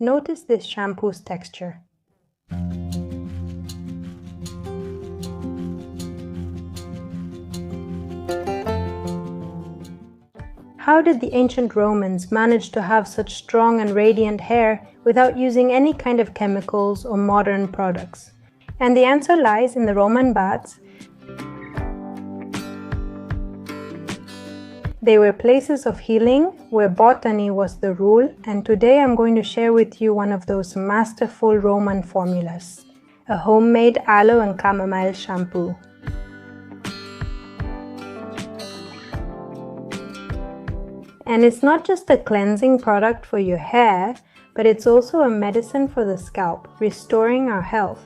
Notice this shampoo's texture. How did the ancient Romans manage to have such strong and radiant hair without using any kind of chemicals or modern products? And the answer lies in the Roman baths. They were places of healing where botany was the rule, and today I'm going to share with you one of those masterful Roman formulas, a homemade aloe and chamomile shampoo. And it's not just a cleansing product for your hair, but it's also a medicine for the scalp, restoring our health.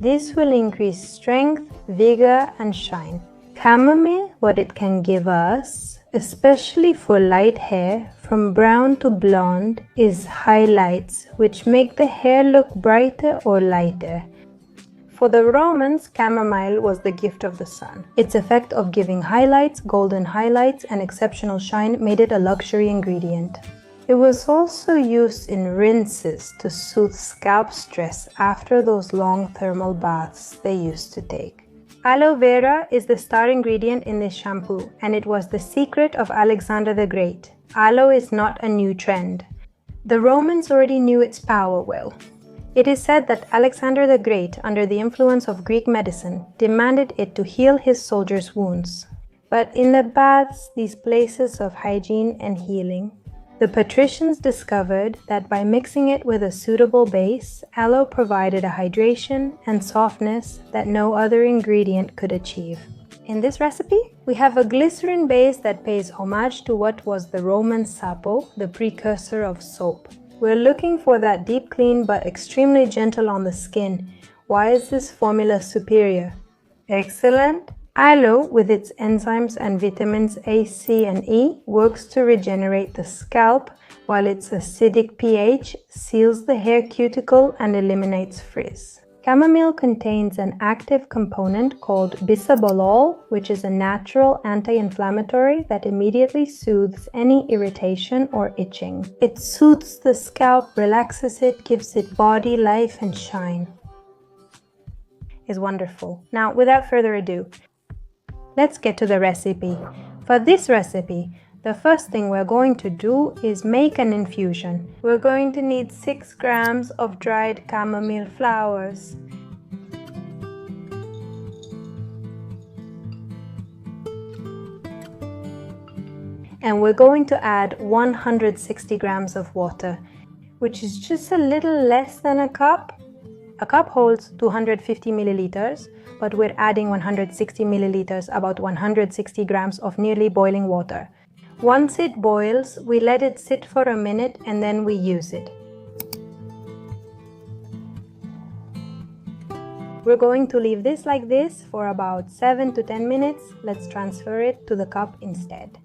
This will increase strength, vigor, and shine. Chamomile, what it can give us, especially for light hair, from brown to blonde, is highlights, which make the hair look brighter or lighter. For the Romans, chamomile was the gift of the sun. Its effect of giving highlights, golden highlights, and exceptional shine made it a luxury ingredient. It was also used in rinses to soothe scalp stress after those long thermal baths they used to take. Aloe vera is the star ingredient in this shampoo, and it was the secret of Alexander the Great. Aloe is not a new trend. The Romans already knew its power well. It is said that Alexander the Great, under the influence of Greek medicine, demanded it to heal his soldiers' wounds. But in the baths, these places of hygiene and healing, the patricians discovered that by mixing it with a suitable base, aloe provided a hydration and softness that no other ingredient could achieve. In this recipe, we have a glycerin base that pays homage to what was the Roman sapo, the precursor of soap. We're looking for that deep clean but extremely gentle on the skin. Why is this formula superior? Excellent! Aloe, with its enzymes and vitamins A, C, and E, works to regenerate the scalp, while its acidic pH seals the hair cuticle and eliminates frizz. Chamomile contains an active component called bisabolol, which is a natural anti-inflammatory that immediately soothes any irritation or itching. It soothes the scalp, relaxes it, gives it body, life, and shine. It's wonderful. Now, without further ado, let's get to the recipe. For this recipe, the first thing we're going to do is make an infusion. We're going to need 6 grams of dried chamomile flowers. And we're going to add 160 grams of water, which is just a little less than a cup. A cup holds 250 milliliters, but we're adding 160 milliliters, about 160 grams of nearly boiling water. Once it boils, we let it sit for a minute and then we use it. We're going to leave this like this for about 7 to 10 minutes. Let's transfer it to the cup instead.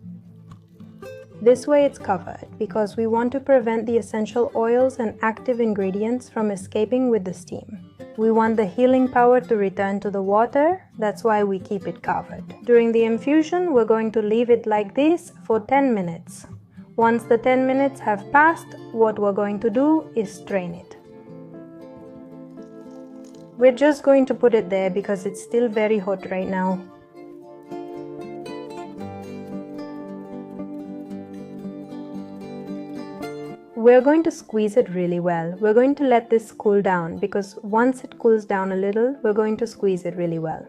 This way it's covered because we want to prevent the essential oils and active ingredients from escaping with the steam. We want the healing power to return to the water, that's why we keep it covered. During the infusion, we're going to leave it like this for 10 minutes. Once the 10 minutes have passed, what we're going to do is strain it. We're just going to put it there because it's still very hot right now. We're going to squeeze it really well. We're going to let this cool down because once it cools down a little, we're going to squeeze it really well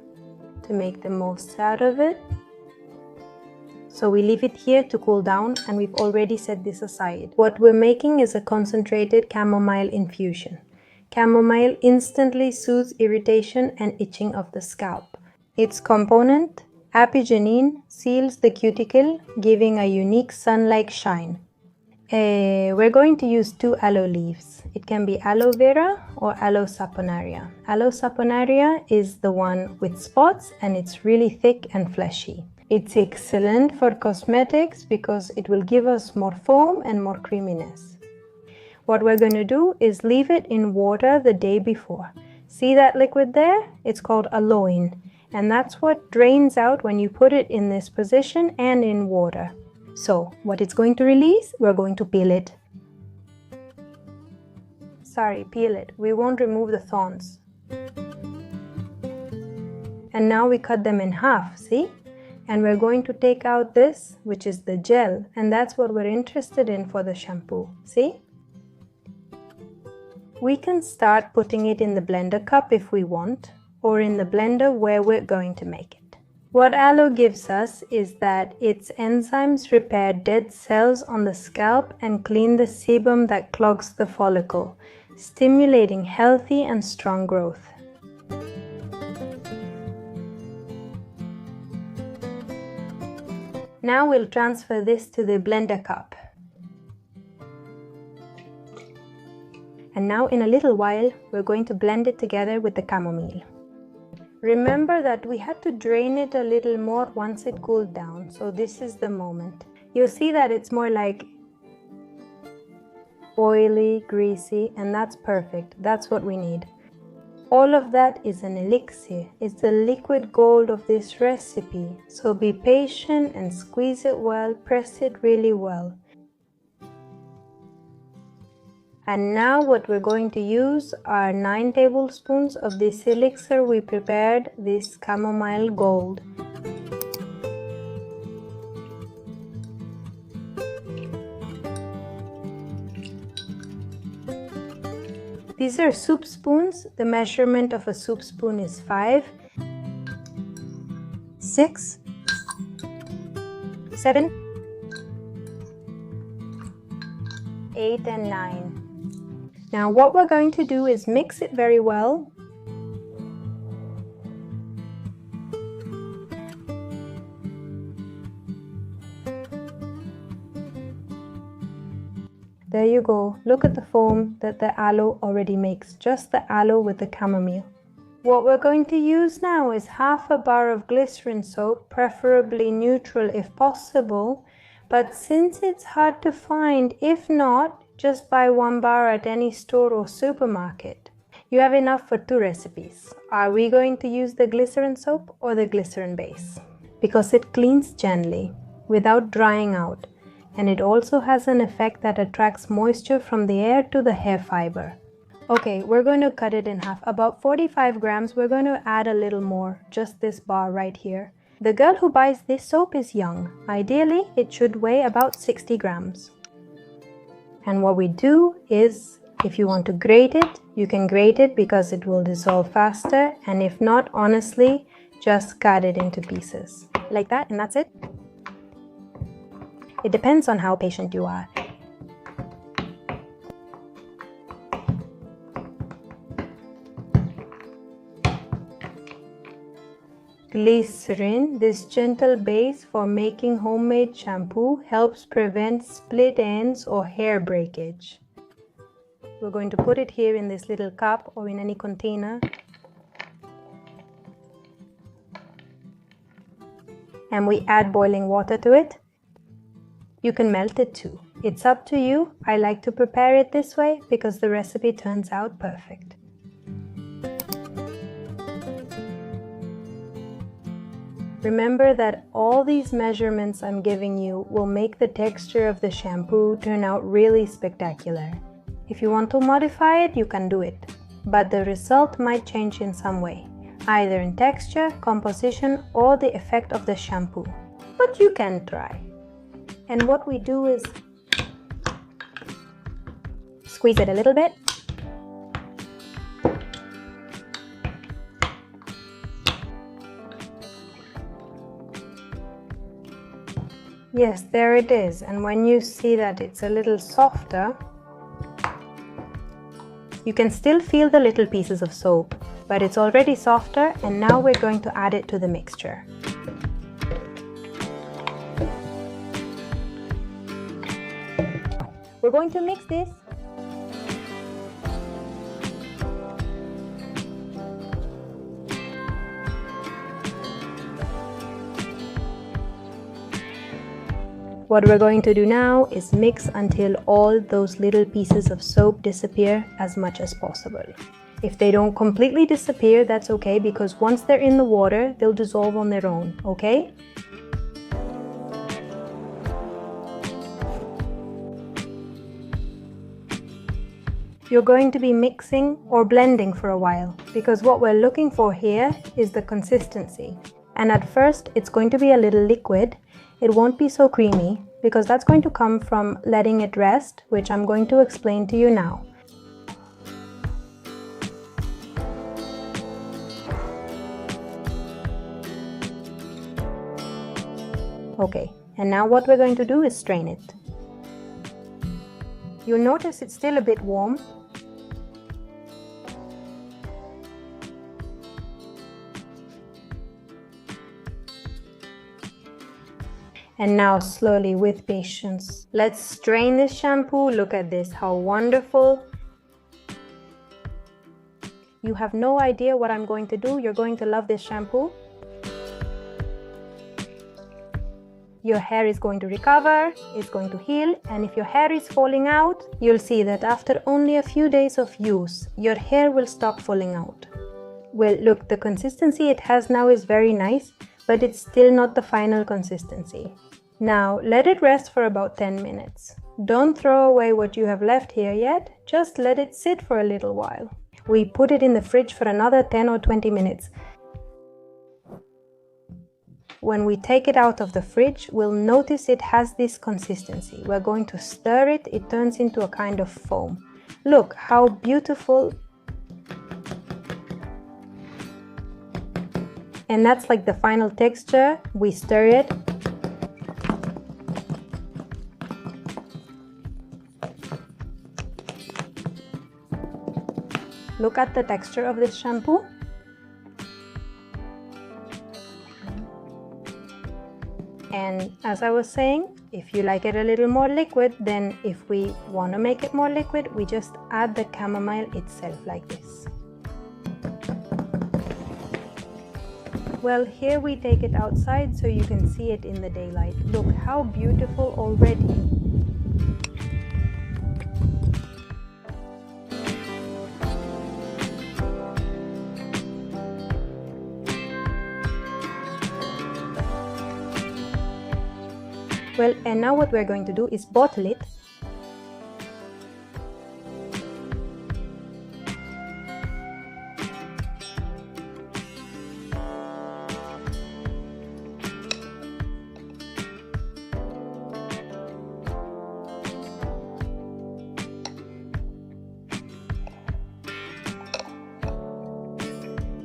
to make the most out of it. So we leave it here to cool down and we've already set this aside. What we're making is a concentrated chamomile infusion. Chamomile instantly soothes irritation and itching of the scalp. Its component, apigenin, seals the cuticle, giving a unique sun-like shine. We're going to use 2 aloe leaves. It can be aloe vera or aloe saponaria. Aloe saponaria is the one with spots and it's really thick and fleshy. It's excellent for cosmetics because it will give us more foam and more creaminess. What we're going to do is leave it in water the day before. See that liquid there? It's called aloe, and that's what drains out when you put it in this position and in water. So what it's going to release, we're going to peel it. Sorry, peel it. We won't remove the thorns. And now we cut them in half, see? And we're going to take out this, which is the gel, and that's what we're interested in for the shampoo, see? We can start putting it in the blender cup if we want, or in the blender where we're going to make it. What aloe gives us is that its enzymes repair dead cells on the scalp and clean the sebum that clogs the follicle, stimulating healthy and strong growth. Now we'll transfer this to the blender cup. And now in a little while, we're going to blend it together with the chamomile. Remember that we had to drain it a little more once it cooled down, so this is the moment. You'll see that it's more like oily, greasy, and that's perfect. That's what we need. All of that is an elixir. It's the liquid gold of this recipe. So be patient and squeeze it well, press it really well. And now what we're going to use are 9 tablespoons of this elixir we prepared, this chamomile gold. These are soup spoons. The measurement of a soup spoon is 5, 6, 7, 8, and 9. Now what we're going to do is mix it very well. There you go. Look at the foam that the aloe already makes, just the aloe with the chamomile. What we're going to use now is half a bar of glycerin soap, preferably neutral if possible, but since it's hard to find, if not, just buy 1 bar at any store or supermarket. You have enough for 2 recipes. Are we going to use the glycerin soap or the glycerin base? Because it cleans gently, without drying out. And it also has an effect that attracts moisture from the air to the hair fiber. Okay, we're going to cut it in half. About 45 grams, we're going to add a little more, just this bar right here. The girl who buys this soap is young. Ideally, it should weigh about 60 grams. And what we do is, if you want to grate it, you can grate it because it will dissolve faster. And if not, honestly, just cut it into pieces. Like that, and that's it. It depends on how patient you are. Glycerin, this gentle base for making homemade shampoo, helps prevent split ends or hair breakage. We're going to put it here in this little cup or in any container. And we add boiling water to it. You can melt it too. It's up to you. I like to prepare it this way because the recipe turns out perfect. Remember that all these measurements I'm giving you will make the texture of the shampoo turn out really spectacular. If you want to modify it, you can do it, but the result might change in some way, either in texture, composition, or the effect of the shampoo. But you can try. And what we do is squeeze it a little bit. Yes, there it is. And when you see that it's a little softer, you can still feel the little pieces of soap, but it's already softer, and now we're going to add it to the mixture. We're going to mix this. What we're going to do now is mix until all those little pieces of soap disappear as much as possible. If they don't completely disappear, that's okay, because once they're in the water, they'll dissolve on their own, okay? you're going to be mixing or blending for a while, because what we're looking for here is the consistency. And at first it's going to be a little liquid. It won't be so creamy, because that's going to come from letting it rest, which I'm going to explain to you now. Okay, and now what we're going to do is strain it. You'll notice it's still a bit warm. And now slowly, with patience, let's strain this shampoo. Look at this, how wonderful. You have no idea what I'm going to do. You're going to love this shampoo. Your hair is going to recover, it's going to heal, and if your hair is falling out, you'll see that after only a few days of use, your hair will stop falling out. Well, look, the consistency it has now is very nice, but it's still not the final consistency. Now, let it rest for about 10 minutes. Don't throw away what you have left here yet, just let it sit for a little while. We put it in the fridge for another 10 or 20 minutes. When we take it out of the fridge, we'll notice it has this consistency. We're going to stir it, it turns into a kind of foam. Look how beautiful. And that's like the final texture. We stir it. Look at the texture of this shampoo. And as I was saying, if you like it a little more liquid, then if we want to make it more liquid, we just add the chamomile itself like this. Well, here we take it outside so you can see it in the daylight. Look how beautiful already. Well, and now what we're going to do is bottle it.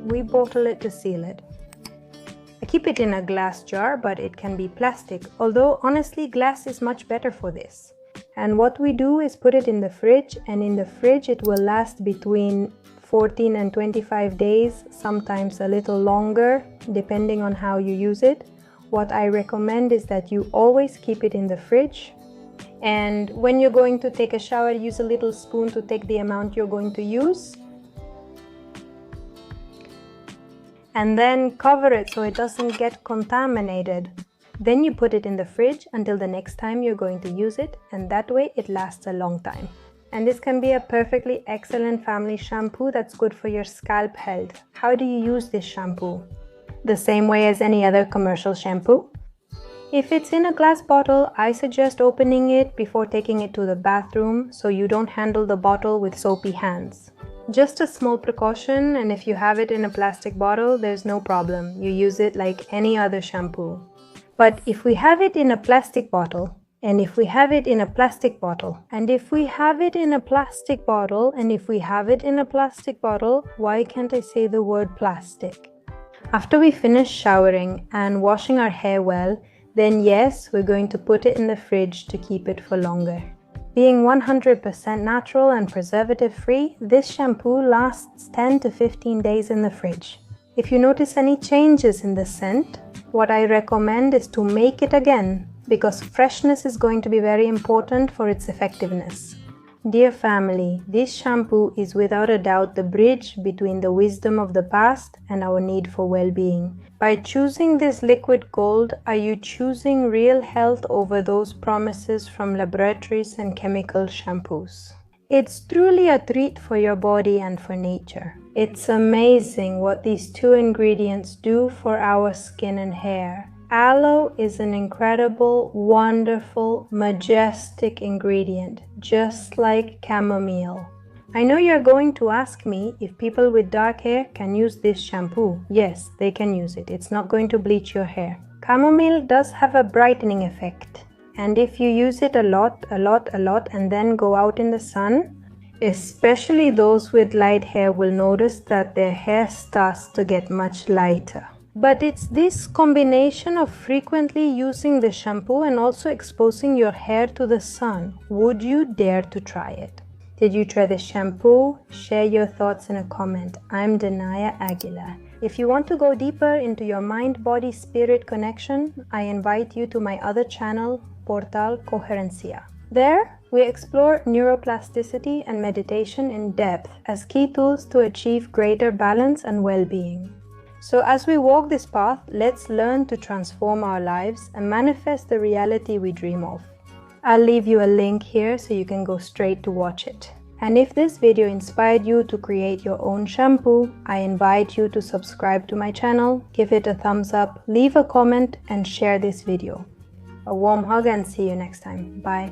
We bottle it to seal it. I keep it in a glass jar, but it can be plastic, although honestly glass is much better for this. And what we do is put it in the fridge, and in the fridge it will last between 14 and 25 days, sometimes a little longer, depending on how you use it. What I recommend is that you always keep it in the fridge, and when you're going to take a shower, use a little spoon to take the amount you're going to use. And then cover it so it doesn't get contaminated. Then you put it in the fridge until the next time you're going to use it, and that way it lasts a long time. And this can be a perfectly excellent family shampoo that's good for your scalp health. How do you use this shampoo? The same way as any other commercial shampoo. If it's in a glass bottle, I suggest opening it before taking it to the bathroom so you don't handle the bottle with soapy hands. Just a small precaution, and if you have it in a plastic bottle, there's no problem. You use it like any other shampoo. But if we have it in a plastic bottle, and if we have it in a plastic bottle, and if we have it in a plastic bottle, and if we have it in a plastic bottle, why can't I say the word plastic? After we finish showering and washing our hair well, then yes, we're going to put it in the fridge to keep it for longer. Being 100% natural and preservative-free, this shampoo lasts 10 to 15 days in the fridge. If you notice any changes in the scent, what I recommend is to make it again, because freshness is going to be very important for its effectiveness. Dear family, this shampoo is without a doubt the bridge between the wisdom of the past and our need for well-being. By choosing this liquid gold, are you choosing real health over those promises from laboratories and chemical shampoos? It's truly a treat for your body and for nature. It's amazing what these two ingredients do for our skin and hair. Aloe is an incredible, wonderful, majestic ingredient, just like chamomile. I know you're going to ask me if people with dark hair can use this shampoo. Yes, they can use it. It's not going to bleach your hair. Chamomile does have a brightening effect. And if you use it a lot and then go out in the sun, especially those with light hair will notice that their hair starts to get much lighter. But it's this combination of frequently using the shampoo and also exposing your hair to the sun. Would you dare to try it? Did you try the shampoo? Share your thoughts in a comment. I'm Denaya Aguilar. If you want to go deeper into your mind-body-spirit connection, I invite you to my other channel, Portal Coherencia. There, we explore neuroplasticity and meditation in depth as key tools to achieve greater balance and well-being. So as we walk this path, let's learn to transform our lives and manifest the reality we dream of. I'll leave you a link here so you can go straight to watch it. And if this video inspired you to create your own shampoo, I invite you to subscribe to my channel, give it a thumbs up, leave a comment and share this video. A warm hug and see you next time. Bye.